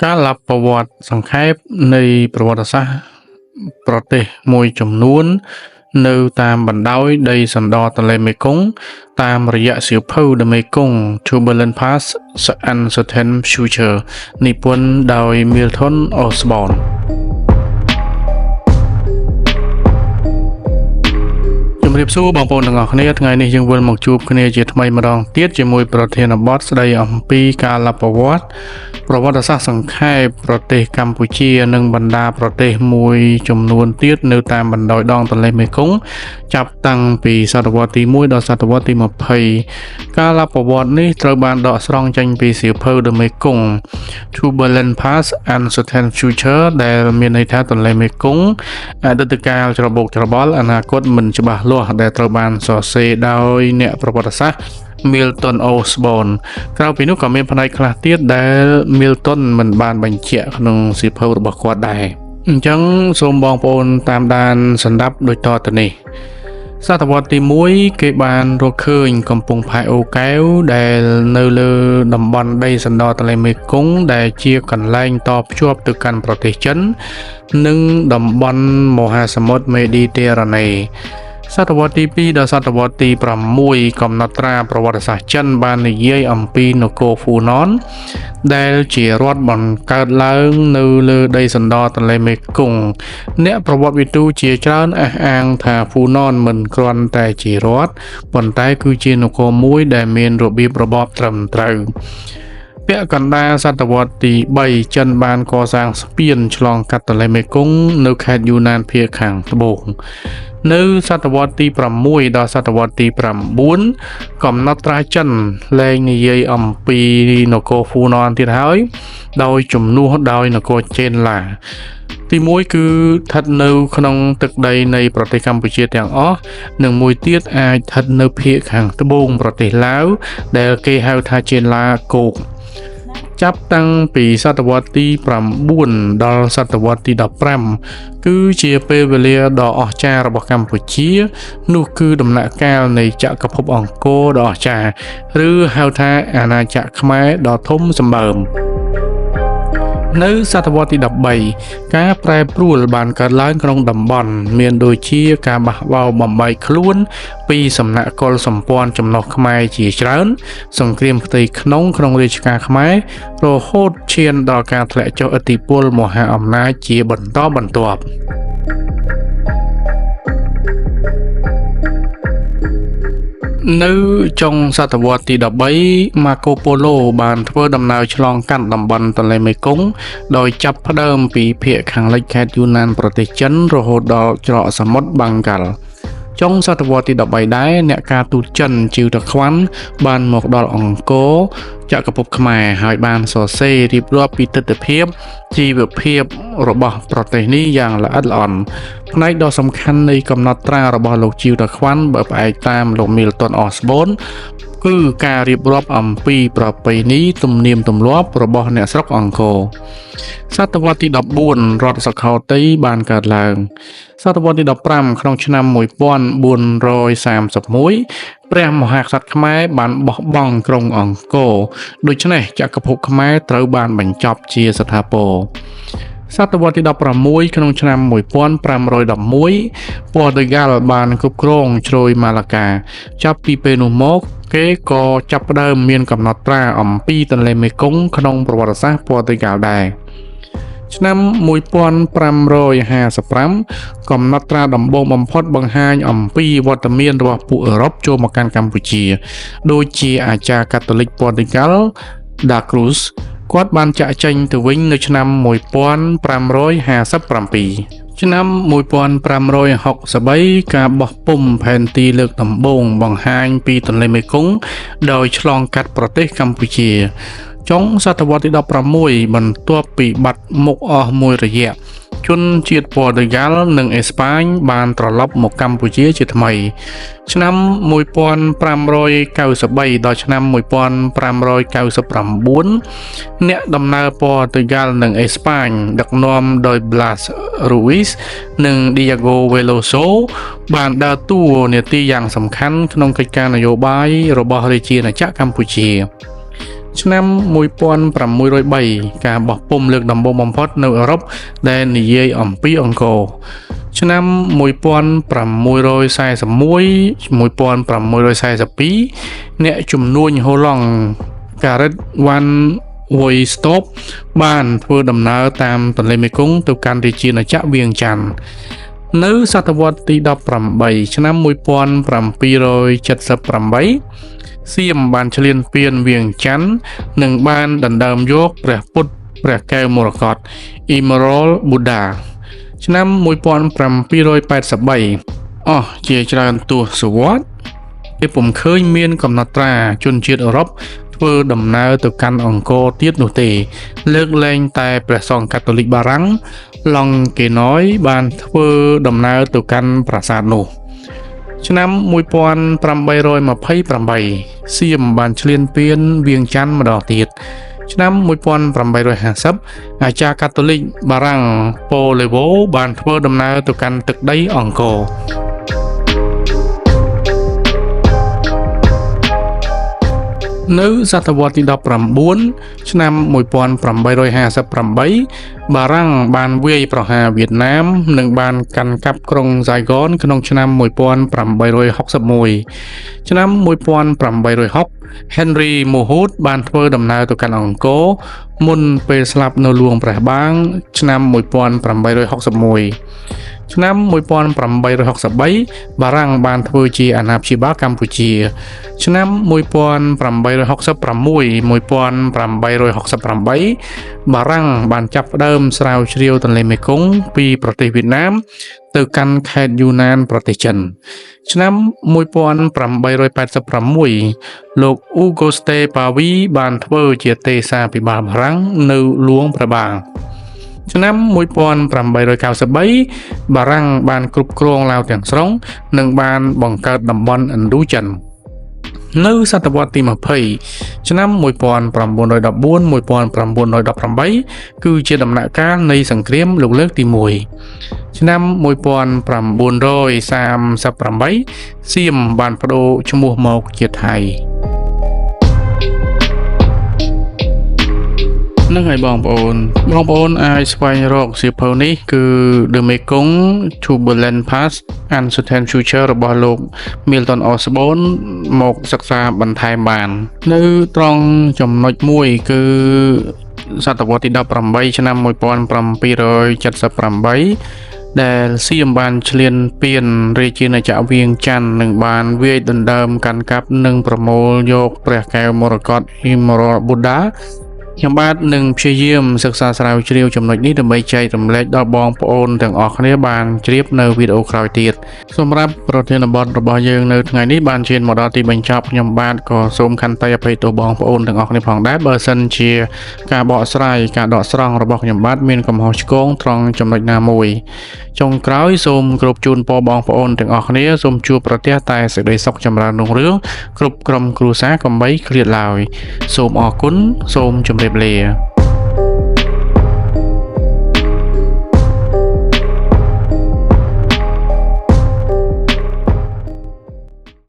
ការលប្រវត្តិសង្ខេបនៃប្រវត្តិសាស្ត្រប្រទេសមួយចំនួននៅតាមបណ្ដោយដីសណ្ដទន្លេមេគង្គតាមរយៈសៀវភៅ The Mekong Turbulent Past and Certain Future និពន្ធដោយ Milton Osborneជំរាបសួរបងប្អូនទាំងអស់គ្នាថ្ងៃនេះយើងវិលមកជួបគ្នាជាថ្មីម្ដងទៀតជាមួយប្រធានបទស្ដីអំពីការលប្រវត្តិសាស្ត្រសង្ខេបប្រទេសកម្ពុជានិងបណ្ដាប្រទេសមួយចំនួនទៀតនៅតាមបណ្ដោយដងទន្លេមេគង្គចាប់តាំងពីសតវត្សទី1ដល់សតវត្សទី20ការលប្រវត្តិនេះត្រូវបានដកស្រង់ចេញពីសៀវភៅ The Mekong Turbulent Past and Certain Future ដែលមានន័យថាទន្លេមេគង្គអតីតកាលច្របូកច្របល់អនាគតមិនច្បាស់លាស់ដែលត្រូវបានសរសេរដោយអ្នកប្រវត្តិសាស្ត្រ Milton Osborne ក្រៅពីនោះក៏មានផ្នែកខ្លះទៀតដែល Milton មិនបានបញ្ជាក់ក្នុងសៀវភៅរបស់គាត់ដែរអញ្ចឹងសូមបងប្អូនតាមដានសម្ដាប់ដូចតទៅនេះសតវត្សទី1គេបានរកឃើញកំពង់ផែអូកែវដែលនៅលើតំបន់ដីសណ្ដទន្លេមេគង្គដែលជាកន្លែងតភ្ជាប់ទៅកាន់ប្រទេសចិននិងតំបន់មហាសមុទ្រមេឌីទែរ៉ាណេសតវត្សទី2ដល់សតវត្សទី6កំណត់ត្រាប្រវត្តិសាស្ត្រចិនបាននិយាយអំពីនគរហ្វូណនដែលជារដ្ឋបង្កើតឡើងនៅលើដីសណ្ដទន្លេមេគង្គអ្នកប្រវត្តិវិទូជាច្រើនអះអាងថាហ្វូណនមិនគ្រាន់តែជារដ្ឋប៉ុន្តែគឺជានគរមួយដែលមានរបៀបរបបត្រឹមត្រូវពាក់កណ្ដាលសតវត្សទី3ចិនបានកសាងស្ពានឆ្លងកាត់ទន្លេមេគង្គនៅខេត្តយូណានភាគខាងត្បូងនៅសតវត្សទី6ដល់សតវត្សទី9កំណត់ត្រាចិនលែងនិយាយអំពីនគរហ្វូណនទៀតហើយដោយជំនួសដោយនគរចេនឡាទី1គឺស្ថិតនៅក្នុងទឹកដីនៃប្រទេសកម្ពុជាទាំងអស់និងមួយទៀតអាចស្ថិតនៅភាគខាងត្បូងប្រទេសឡាវដែលគេហៅថាចេនឡាគោកចាប់តាំងពីសតវត្សទី9ដល់សតវត្សទី15គឺជាពេលវេលាដ៏អស្ចារ្យរបស់កម្ពុជានោះគឺដំណាក់កាលនៃចក្រភពអង្គរដ៏អស្ចារ្យឬហៅថាអាណាចក្រខ្មែរដ៏ធំសម្បើមនៅសតវត្សទី13ការប្រែប្រួលបានកើតឡើងក្នុងតំបន់មានដូចជាការបះបោរបំបែកខ្លួនពីសំណាក់កុលសម្ព័ន្ធចំណុះខ្មែរជាច្រើនសង្គ្រាមផ្ទៃក្នុងរាជការខ្មែររហូតឈានដល់ការធ្លាក់ចុះឥទ្ធិពលមហាអំណាចជាបន្តបន្ទាប់នៅចុងសតវត្សទី13ម៉ាកូប៉ូឡូបានធ្វើដំណើរឆ្លងកាត់តំបន់ទន្លេមេគង្គដោយចាប់ផ្ដើមពីភាគខាងលិចខេត្តយូណានប្រទេសចិនរហូតដល់ច្រកសមុទ្របាំងកាល់ចុងសតវត្សទី13ដែរអ្នកការទូតចិនជីវតាខ្វាន់បានមកដល់អង្គរចក្រភពខ្មែរហើយបានសរសេររៀបរាប់ពីទិដ្ឋភាពជីវភាពរបស់ប្រទេសនេះយ៉ាងល្អិតល្អន់ផ្នែកដ៏សំខាន់នៃកំណត់ត្រារបស់លោកជីវតាខ្វាន់បើផ្អែកតាមលោក Milton Osborne គឺការរៀបរាប់អំពីប្រពៃណីទំនៀមទម្លាប់របស់អ្នកស្រុកអង្គរសតវត្សទី14រដ្ឋសក្ខោតីបានកើតឡើងសតវត្សទី15ក្នុងឆ្នាំ1431ព្រះមហាក្សត្រខ្មែរបានបោះបង់ក្រុងអង្គរដូច្នេះចក្រភពខ្មែរត្រូវបានបញ្ចប់ជាស្ថាពរសតវត្សទី16ក្នុងឆ្នាំ1511ព័រទុយហ្គាល់បានគ្រប់គ្រងជ្រោយម៉ាឡាកាចាប់ពីពេលនោះមកគេក៏ចាប់ផ្ដើមមានកំណត់ត្រាអំពីទន្លេមេគង្គក្នុងប្រវត្តិសាស្ត្រព័រទុយហ្គាល់ដែរឆ្នាំ1555កំណត់ត្រាដំបូងបំផុតបង្ហាញអំពីវត្តមានរបស់ពួកអឺរ៉ុបចូលមកកាន់កម្ពុជាដូចជាអាចារ្យកាតូលិកព័រទុយហ្គាល់ Da Cruz គាត់បានចាក់ចេញទៅវិញនៅឆ្នាំ1557ឆ្នាំ1563ការបោះពុម្ពផែនទីលើកដំបូងបង្ហាញពីទន្លេមេគង្គដោយឆ្លងកាត់ប្រទេសកម្ពុជាចុងសតវត្សទី16បន្ទាប់ពីបាត់មុខអស់មួយរយៈជនជាតិព័រទុយហ្គាល់និងអេស្ប៉ាញបានត្រឡប់មកកម្ពុជាជាថ្មីឆ្នាំ1593ដល់ឆ្នាំ1599អ្នកដំណើរព័រទុយហ្គាល់និងអេស្ប៉ាញដឹកនាំដោយ Blas Ruiz និង Diego Veloso បានដើរតួនាទីយ៉ាងសំខាន់ក្នុងកិច្ចការនយោបាយរបស់រាជាណាចក្រកម្ពុជា ឆ្នាំ1603ការបោះពុម្ពលើកដំបូងបំផុតនៅអឺរ៉ុបដែលនិយាយអំពីអង្គរឆ្នាំ1641-1642អ្នកជំនួញហូឡង់ការ៉េតវ៉ាន់វ៉ុយស្តូបបានធ្វើដំណើរតាមទន្លេមេគង្គទៅកាន់រាជាណាចក្រវៀងច័ន្ទនៅសតវត្សទី18ឆ្នាំ1778សៀមបានឈ្លានពានវៀងច័ន្ទនិងបានដណ្ដើមយកព្រះពុទ្ធព្រះកែវមរកត Emerald Buddha ឆ្នាំ1783អស់ជាច្រើនទសវត្សរ៍គេពុំឃើញមានកំណត់ត្រាជនជាតិអឺរ៉ុបធ្វើដំណើរទៅកាន់អង្គរទៀតនោះទេលើកលែងតែព្រះសង្ឃកាតូលិកបារាំងឡង់កេណយបានធ្វើដំណើរទៅកាន់ប្រាសាទនោះឆ្នាំ1828សៀមបានឈ្លានពានវៀងច័ន្ទម្ដងទៀតឆ្នាំ1850អាចារ្យកាតូលិកបារាំងប៉ូលេវ៉ូបានធ្វើដំណើរទៅកាន់ទឹកដីអង្គរនៅសតវត្សទី19ឆ្នាំ1858បារាំងបានវាយប្រហារវៀតណាមនិងបានកាន់កាប់ក្រុងហ្សាយហ្គនក្នុងឆ្នាំ1861ឆ្នាំ1860 Henry Mohut បានធ្វើដំណើរទៅកាន់អង្គរមុនពេលស្លាប់នៅហ្លួងព្រះបាងឆ្នាំ1861ឆ្នាំ1863បារាំងបានធ្វើជាអាណាព្យាបាលកម្ពុជាឆ្នាំ1866-1868បារាំងបានចាប់ផ្ដើមស្រាវជ្រាវទន្លេមេគង្គពីប្រទេសវៀតណាមទៅកាន់ខេត្តយូណានប្រទេសចិនឆ្នាំ1886លោកអ៊ូហ្គូស្តេប៉ាវីបានធ្វើជាទេសាភិបាលបារាំងនៅហ្លួងព្រះបាងឆ្នាំ1893បារាំងបានគ្រប់គ្រងឡាវទាំងស្រុងនិងបានបង្កើតតំបន់ឥណ្ឌូចិននៅសតវត្សទី20ឆ្នាំ1914-1918គឺជាដំណាក់កាលនៃសង្គ្រាមលោកលើកទី1ឆ្នាំ1938សៀមបានប្តូរឈ្មោះមកជាថៃនឹងហើយបងប្អូនអាចស្វែងរកសៀវភៅនេះគឺ The Mekong Turbulent Past and Certain Future របស់លោក Milton Osborne មកសិក្សាបន្ថែមបាននៅត្រង់ចំណុចមួយគឺសតវត្សទី18ឆ្នាំ1778ដែលសៀមបានឈ្លានពានរាជាណាចក្រវៀងច័ន្ទនិងបានវាយដណ្ដើមកាន់កាប់និងប្រមូលយកព្រះកែវមរកត Emerald Buddhaខ្ញុំបាទនឹងព្យាយាមសិក្សាស្រាវជ្រាវចំណុចនេះដើម្បីចែករំលែកដល់បងប្អូនទាំងអស់គ្នាបានជ្រាបនៅវីដេអូក្រោយទៀតសម្រាប់ប្រធានបទរបស់យើងនៅថ្ងៃនេះបានឈានមកដល់ទីបញ្ចប់ខ្ញុំបាទក៏សូមខន្តីអភ័យទោសបងប្អូនទាំងអស់គ្នាផងដែរបើសិនជាការបកស្រាយការដកស្រង់របស់ខ្ញុំបាទមានកំហុសឆ្គងត្រង់ចំណុចណាមួយចុងក្រោយសូមគោរពជូនពរបងប្អូនទាំងអស់គ្នាសូមជួបប្រទះតែសេចក្តីសុខចម្រើនរុងរឿងគ្រប់ក្រុមគ្រួសារកុំបីឃ្លាតឡើយសូមអរគុណសូមជម្រាបលា